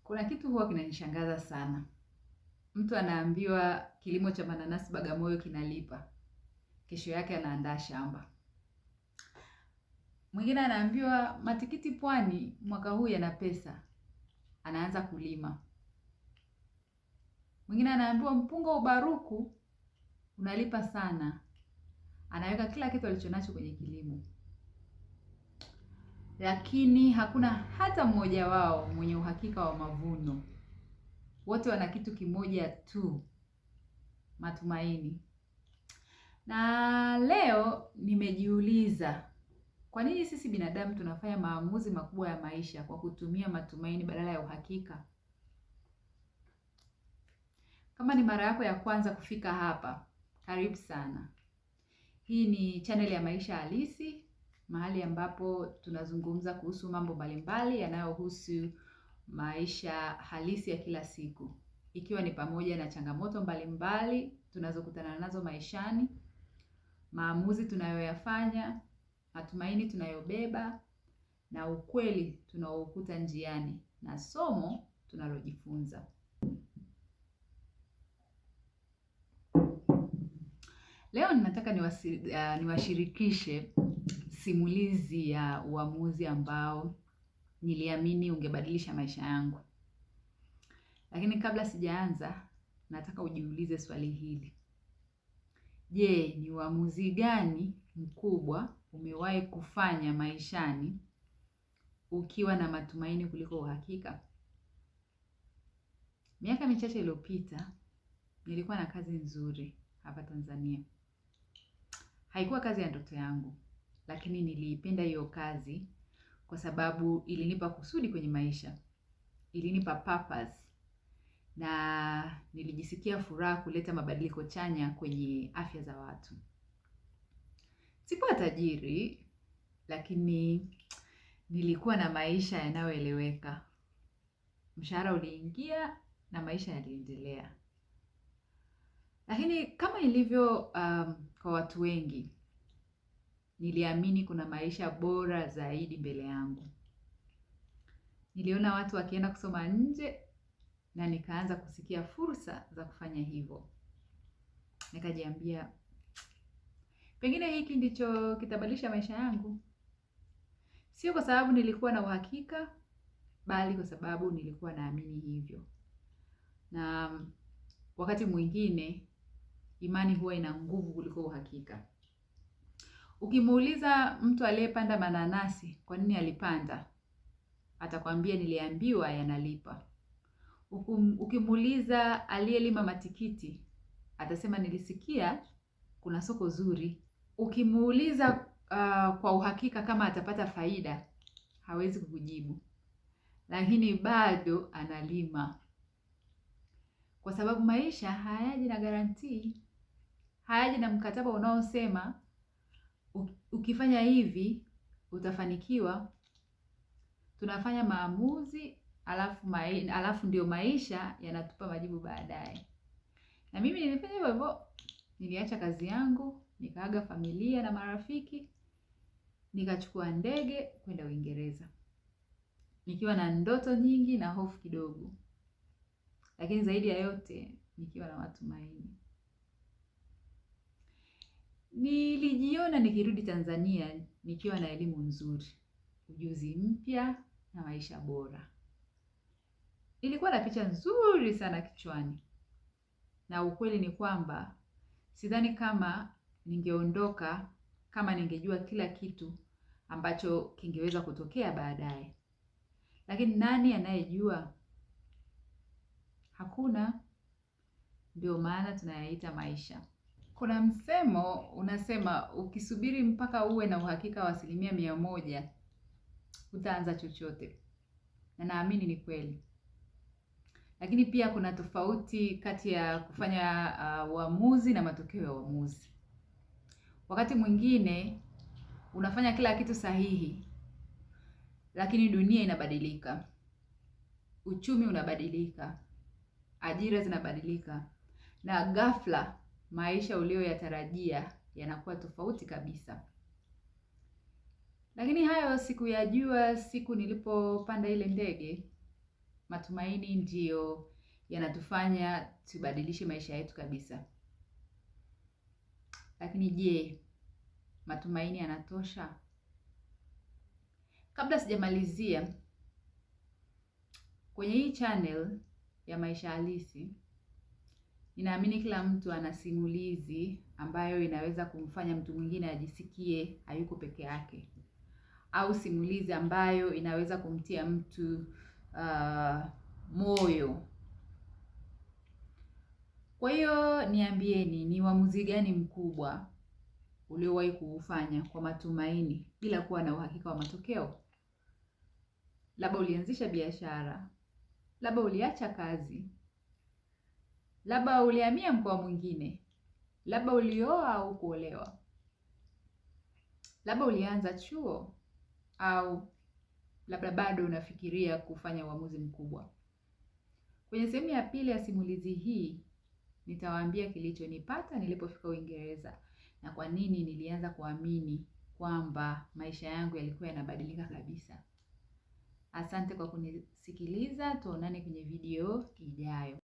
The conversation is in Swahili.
Kuna kitu huwa kinanishangaza sana. Mtu anaambiwa kilimo cha mananasi Bagamoyo kinalipa. Kesho yake anaandaa shamba. Mwingine anaambiwa matikiti Pwani mwaka huu yana pesa. Anaanza kulima. Mwingine anaambiwa mpunga Ubaruku unalipa sana. Anaweka kila kitu alichonacho kwenye kilimo. Lakini hakuna hata mmoja wao mwenye uhakika wa mavuno. Wote wana kitu kimoja tu, matumaini. Na leo nimejiuliza, kwa nini sisi binadamu tunafanya maamuzi makubwa ya maisha kwa kutumia matumaini badala ya uhakika? Kama ni mara yako ya kwanza kufika hapa, karibu sana. Hii ni channel ya Maisha Halisi, mahali ambapo tunazungumza kuhusu mambo mbalimbali yanayohusu maisha halisi ya kila siku, ikiwa ni pamoja na changamoto mbalimbali tunazokutana nazo maishani, maamuzi tunayoyafanya, matumaini tunayobeba, na ukweli tunaoukuta njiani, na somo tunalojifunza. Leo ninataka niwashirikishe simulizi ya uamuzi ambao niliamini ungebadilisha maisha yangu. Lakini kabla sijaanza, nataka ujiulize swali hili. Je, ni uamuzi gani mkubwa umewahi kufanya maishani ukiwa na matumaini kuliko uhakika? Miaka michache iliyopita, nilikuwa na kazi nzuri hapa Tanzania. Haikuwa kazi ya ndoto yangu, lakini niliipenda hiyo kazi kwa sababu ilinipa kusudi kwenye maisha. Ilinipa purpose na nilijisikia furaha kuleta mabadiliko chanya kwenye afya za watu. Sikuwa tajiri, lakini nilikuwa na maisha yanayoeleweka. Mshahara uliingia na maisha yaliendelea. Lakini kama ilivyo kwa watu wengi, niliamini kuna maisha bora zaidi mbele yangu. Niliona watu wakienda kusoma nje na nikaanza kusikia fursa za kufanya hivyo. Nikajiambia, pengine hiki ndicho kitabadilisha maisha yangu. Sio kwa sababu nilikuwa na uhakika, bali kwa sababu nilikuwa naamini hivyo. Na wakati mwingine, imani huwa ina nguvu kuliko uhakika. Ukimuuliza mtu aliyepanda mananasi kwa nini alipanda, atakwambia niliambiwa yanalipa. Ukimuuliza aliyelima matikiti, atasema nilisikia kuna soko zuri. Ukimuuliza kwa uhakika kama atapata faida, hawezi kukujibu. Lakini bado analima. Kwa sababu maisha hayaji na guarantee, hayaji na mkataba unaosema ukifanya hivi utafanikiwa. Tunafanya maamuzi, alafu ndio maisha yanatupa majibu baadaye. Na mimi nilifanya hivyo. Niliacha kazi yangu, nikaaga familia na marafiki, nikachukua ndege kwenda Uingereza. Nikiwa na ndoto nyingi na hofu kidogo. Lakini zaidi ya yote, nikiwa na matumaini. Nilijiona nikirudi Tanzania nikiwa na elimu nzuri, ujuzi mpya na maisha bora. Nilikuwa na picha nzuri sana kichwani. Na ukweli ni kwamba sidhani kama ningeondoka kama ningejua kila kitu ambacho kingeweza kutokea baadaye. Lakini nani anayejua? Hakuna. Ndio maana tunayaita maisha. Kuna msemo unasema ukisubiri mpaka uwe na uhakika wa 100%, utaanza chochote. Na naamini ni kweli. Lakini pia kuna tofauti kati ya kufanya uamuzi na matokeo ya uamuzi. Wakati mwingine unafanya kila kitu sahihi, lakini dunia inabadilika. Uchumi unabadilika. Ajira zinabadilika. Na ghafla maisha uliyoyatarajia yanakuwa tofauti kabisa. Lakini hayo sikuyajua siku nilipopanda ile ndege. matumaini ndiyo yanatufanya tubadilishe maisha yetu kabisa. Lakini je, matumaini yanatosha? Kabla sijamalizia, kwenye hii channel ya Maisha Halisi, ninaamini kila mtu ana simulizi ambayo inaweza kumfanya mtu mwingine ajisikie hayuko peke yake, au simulizi ambayo inaweza kumtia mtu moyo. Kwa hiyo niambieni, ni uamuzi gani mkubwa uliowahi kuufanya kwa matumaini bila kuwa na uhakika wa matokeo? Labda ulianzisha biashara, labda uliacha kazi, labda ulihamia mkoa mwingine, labda ulioa au kuolewa, labda ulianza chuo, au labda bado unafikiria kufanya uamuzi mkubwa. Kwenye sehemu ya pili ya simulizi hii, nitawaambia kilichonipata nilipofika Uingereza na kwa nini nilianza kuamini kwamba maisha yangu yalikuwa yanabadilika kabisa. Asante kwa kunisikiliza, tuonane kwenye video ijayo.